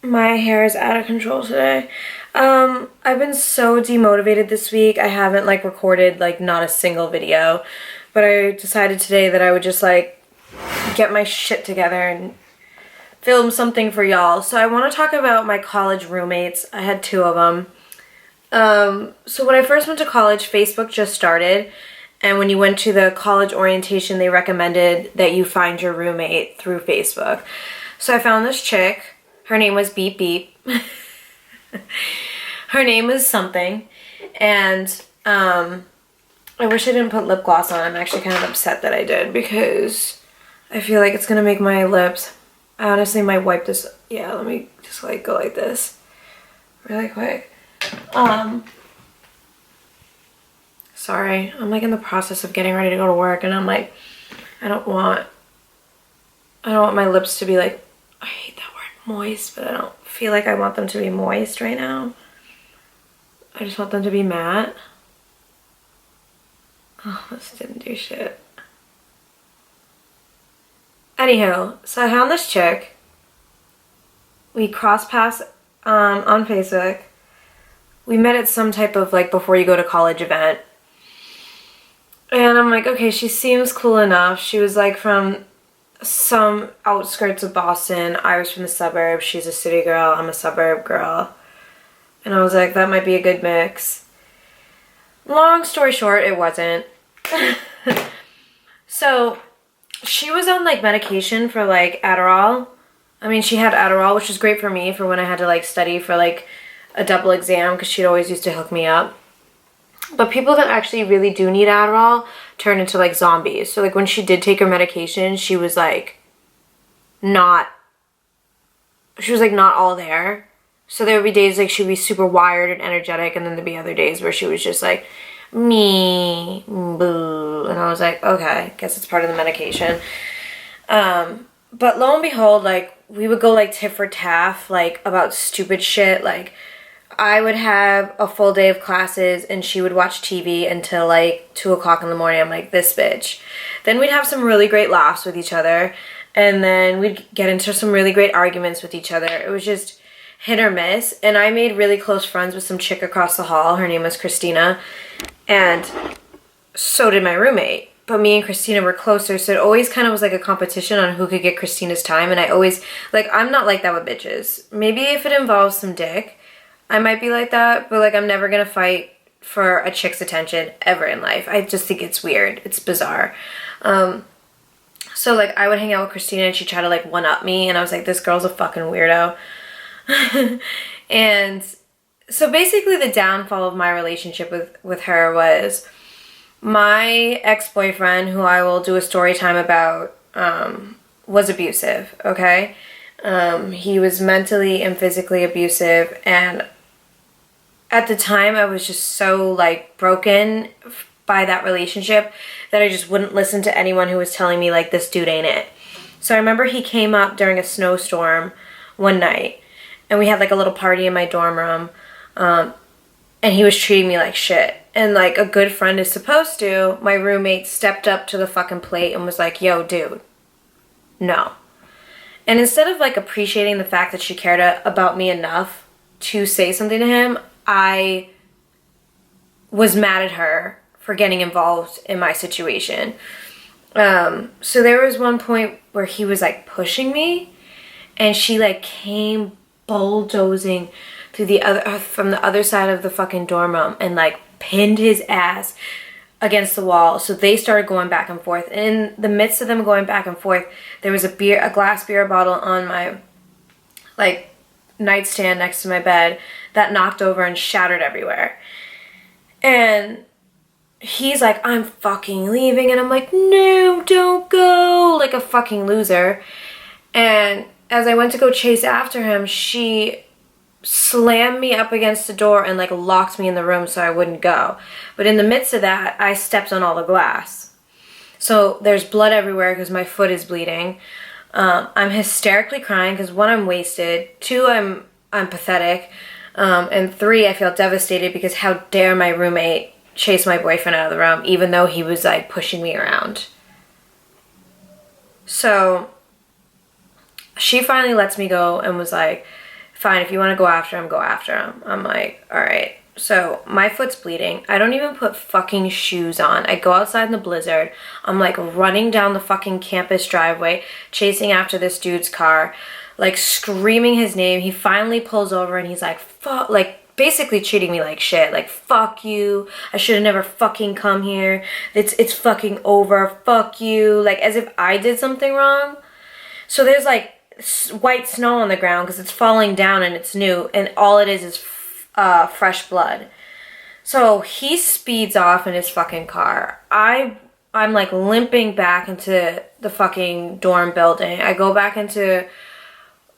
My hair is out of control today. I've been so demotivated this week. I haven't like recorded like not a single video, but I decided today that I would just like get my shit together and film something for y'all. So I want to talk about my college roommates. I had two of them. So when I first went to college, Facebook just started, and when you went to the college orientation, they recommended that you find your roommate through Facebook. So I found this chick. Her name was Beep Beep. Her name was something, and I wish I didn't put lip gloss on. I'm actually kind of upset that I did because I feel like it's gonna make my lips. I honestly might wipe this. Yeah, let me just like go like this really quick. Sorry, I'm like in the process of getting ready to go to work, and I'm like, I don't want my lips to be like, I hate that word, moist, but I don't feel like I want them to be moist right now. I just want them to be matte. Oh, this didn't do shit. Anywho, so I found this chick. We crossed paths on Facebook. We met at some type of like before you go to college event. And I'm like, okay, she seems cool enough. She was like from some outskirts of Boston. I was from the suburbs. She's a city girl. I'm a suburb girl. And I was like, that might be a good mix. Long story short, it wasn't. So she was on like medication for like Adderall. I mean, she had Adderall, which was great for me for when I had to like study for like a double exam, because she'd always used to hook me up. But people that actually really do need Adderall turn into like zombies. So like when she did take her medication, she was like not all there. So there would be days like she'd be super wired and energetic, and then there'd be other days where she was just like me, boo. And I was like, okay, guess it's part of the medication. But lo and behold, like we would go like tit for tat like about stupid shit. Like I would have a full day of classes and she would watch TV until like 2 o'clock in the morning. I'm like, this bitch. Then we'd have some really great laughs with each other, and then we'd get into some really great arguments with each other. It was just hit or miss. And I made really close friends with some chick across the hall. Her name was Christina, and so did my roommate. But me and Christina were closer, so it always kind of was like a competition on who could get Christina's time. And I always, like, I'm not like that with bitches. Maybe if it involves some dick, I might be like that, but like I'm never gonna fight for a chick's attention ever in life. I just think it's weird. It's bizarre. So like I would hang out with Christina and she'd try to like one-up me, and I was like, this girl's a fucking weirdo. And so basically the downfall of my relationship with her was my ex-boyfriend, who I will do a story time about, was abusive, okay? He was mentally and physically abusive, and at the time I was just so like broken by that relationship that I just wouldn't listen to anyone who was telling me like, this dude ain't it. So I remember he came up during a snowstorm one night, and we had like a little party in my dorm room, and he was treating me like shit. And like a good friend is supposed to, my roommate stepped up to the fucking plate and was like, yo dude, no. And instead of like appreciating the fact that she cared about me enough to say something to him, I was mad at her for getting involved in my situation. So there was one point where he was like pushing me, and she like came bulldozing through from the other side of the fucking dorm room and like pinned his ass against the wall. So they started going back and forth. In the midst of them going back and forth, there was a glass beer bottle on my like nightstand next to my bed that knocked over and shattered everywhere. And he's like, I'm fucking leaving. And I'm like, no, don't go, like a fucking loser. And as I went to go chase after him, she slammed me up against the door and like locked me in the room so I wouldn't go. But in the midst of that, I stepped on all the glass. So there's blood everywhere because my foot is bleeding. I'm hysterically crying because 1, I'm wasted, 2, I'm pathetic, and 3, I feel devastated because how dare my roommate chase my boyfriend out of the room even though he was like pushing me around. So she finally lets me go and was like, fine, if you want to go after him, go after him. I'm like, all right. So my foot's bleeding. I don't even put fucking shoes on. I go outside in the blizzard. I'm like running down the fucking campus driveway, chasing after this dude's car, like screaming his name. He finally pulls over and he's like, fuck, like basically treating me like shit. Like, fuck you. I should have never fucking come here. It's fucking over. Fuck you. Like, as if I did something wrong. So there's like white snow on the ground because it's falling down and it's new, and all it is fresh blood. So he speeds off in his fucking car. I'm like limping back into the fucking dorm building. I go back into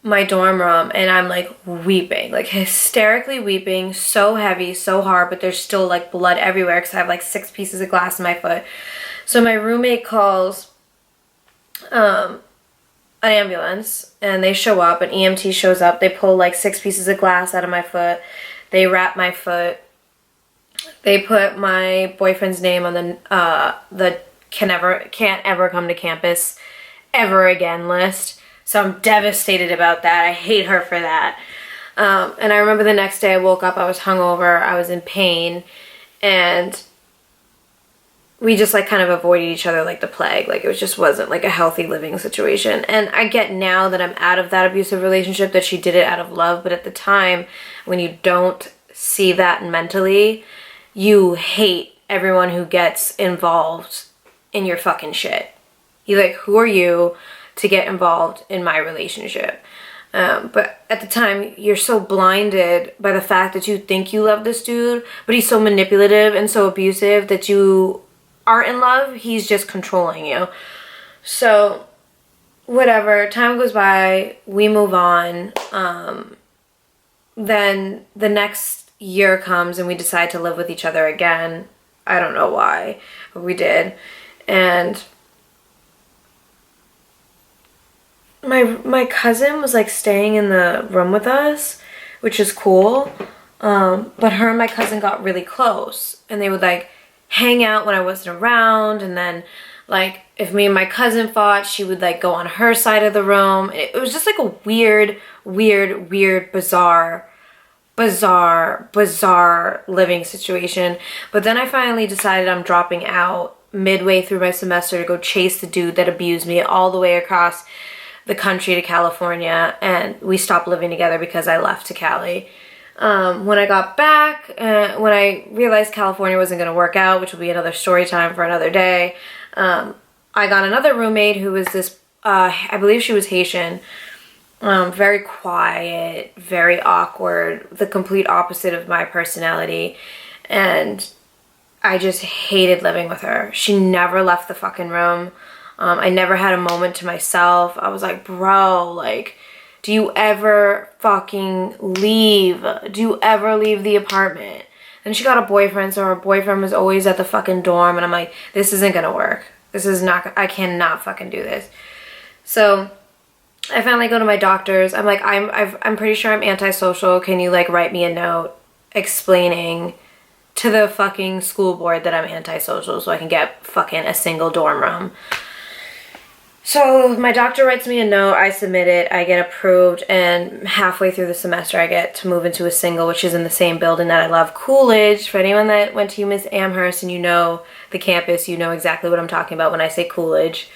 my dorm room and I'm like weeping, like hysterically weeping, so heavy, so hard, but there's still like blood everywhere because I have like 6 pieces of glass in my foot. So my roommate calls an ambulance and they show up, an EMT shows up. They pull like 6 pieces of glass out of my foot. They wrap my foot. They put my boyfriend's name on the can't ever come to campus ever again list. So I'm devastated about that. I hate her for that. And I remember the next day I woke up, I was hungover, I was in pain, and we just like kind of avoided each other like the plague. Like it just wasn't like a healthy living situation. And I get now that I'm out of that abusive relationship that she did it out of love, but at the time when you don't see that mentally, you hate everyone who gets involved in your fucking shit. You're like, who are you to get involved in my relationship? But at the time, you're so blinded by the fact that you think you love this dude, but he's so manipulative and so abusive that you aren't in love. He's just controlling you. So whatever, time goes by, we move on. Then the next year comes and we decide to live with each other again. I don't know why, but we did. And my cousin was like staying in the room with us, which is cool. But her and my cousin got really close and they would like hang out when I wasn't around. And then like if me and my cousin fought, she would like go on her side of the room. It was just like a weird, bizarre living situation. But then I finally decided I'm dropping out midway through my semester to go chase the dude that abused me all the way across the country to California, and we stopped living together because I left to Cali. When I got back, when I realized California wasn't going to work out, which will be another story time for another day, I got another roommate who was this, I believe she was Haitian, very quiet, very awkward, the complete opposite of my personality, and I just hated living with her. She never left the fucking room. I never had a moment to myself. I was like, bro, like, do you ever fucking leave? Do you ever leave the apartment? And she got a boyfriend, so her boyfriend was always at the fucking dorm, and I'm like, this isn't gonna work. This is not, I cannot fucking do this. So I finally go to my doctor's. I'm like, I'm pretty sure I'm antisocial. Can you like write me a note explaining to the fucking school board that I'm antisocial so I can get fucking a single dorm room? So my doctor writes me a note, I submit it, I get approved, and halfway through the semester I get to move into a single, which is in the same building that I love, Coolidge. For anyone that went to UMass Amherst and you know the campus, you know exactly what I'm talking about when I say Coolidge.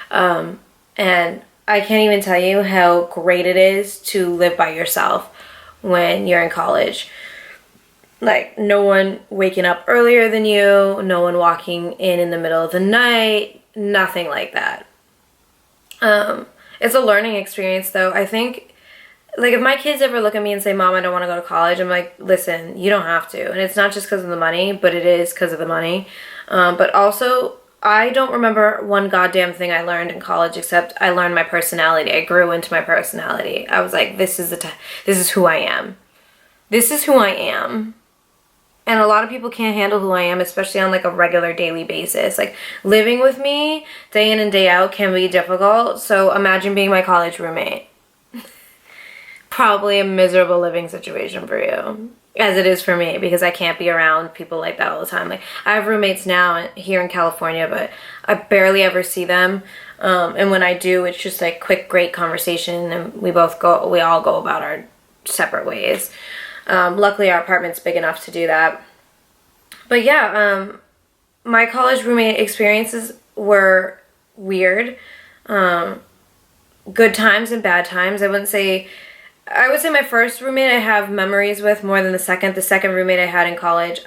And I can't even tell you how great it is to live by yourself when you're in college. Like, no one waking up earlier than you, no one walking in the middle of the night, nothing like that. It's a learning experience though. I think, like, if my kids ever look at me and say, Mom, I don't want to go to college, I'm like, listen, you don't have to. And it's not just because of the money, but it is because of the money. But also, I don't remember one goddamn thing I learned in college except I learned my personality. I grew into my personality. I was like, this is who I am. This is who I am. And a lot of people can't handle who I am, especially on like a regular daily basis. Like, living with me day in and day out can be difficult. So imagine being my college roommate. Probably a miserable living situation for you, as it is for me, because I can't be around people like that all the time. Like, I have roommates now here in California, but I barely ever see them. And when I do, it's just like quick, great conversation, and we all go about our separate ways. Luckily, our apartment's big enough to do that. But yeah, my college roommate experiences were weird. Good times and bad times. I would say my first roommate I have memories with more than the second. The second roommate I had in college,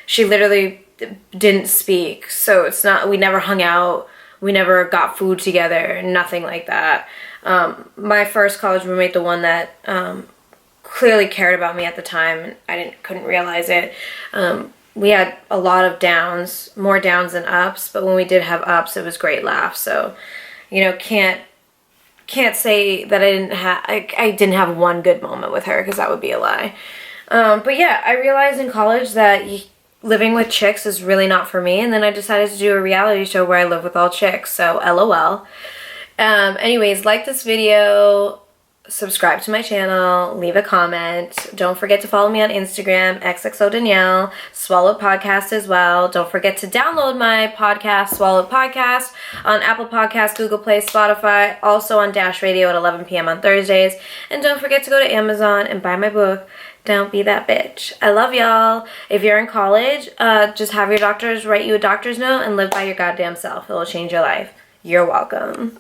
she literally didn't speak. So it's not, we never hung out. We never got food together, nothing like that. My first college roommate, the one that clearly cared about me at the time, I couldn't realize it. We had a lot of downs, more downs than ups, but when we did have ups, it was great laughs. So, can't say that I didn't have one good moment with her, because that would be a lie. But yeah, I realized in college that living with chicks is really not for me, and then I decided to do a reality show where I live with all chicks, so LOL. Anyways, like this video, subscribe to my channel, leave a comment. Don't forget to follow me on Instagram, XXODanielle, Swallowed Podcast as well. Don't forget to download my podcast, Swallowed Podcast, on Apple Podcasts, Google Play, Spotify, also on Dash Radio at 11 p.m. on Thursdays. And don't forget to go to Amazon and buy my book, Don't Be That Bitch. I love y'all. If you're in college, just have your doctors write you a doctor's note and live by your goddamn self. It will change your life. You're welcome.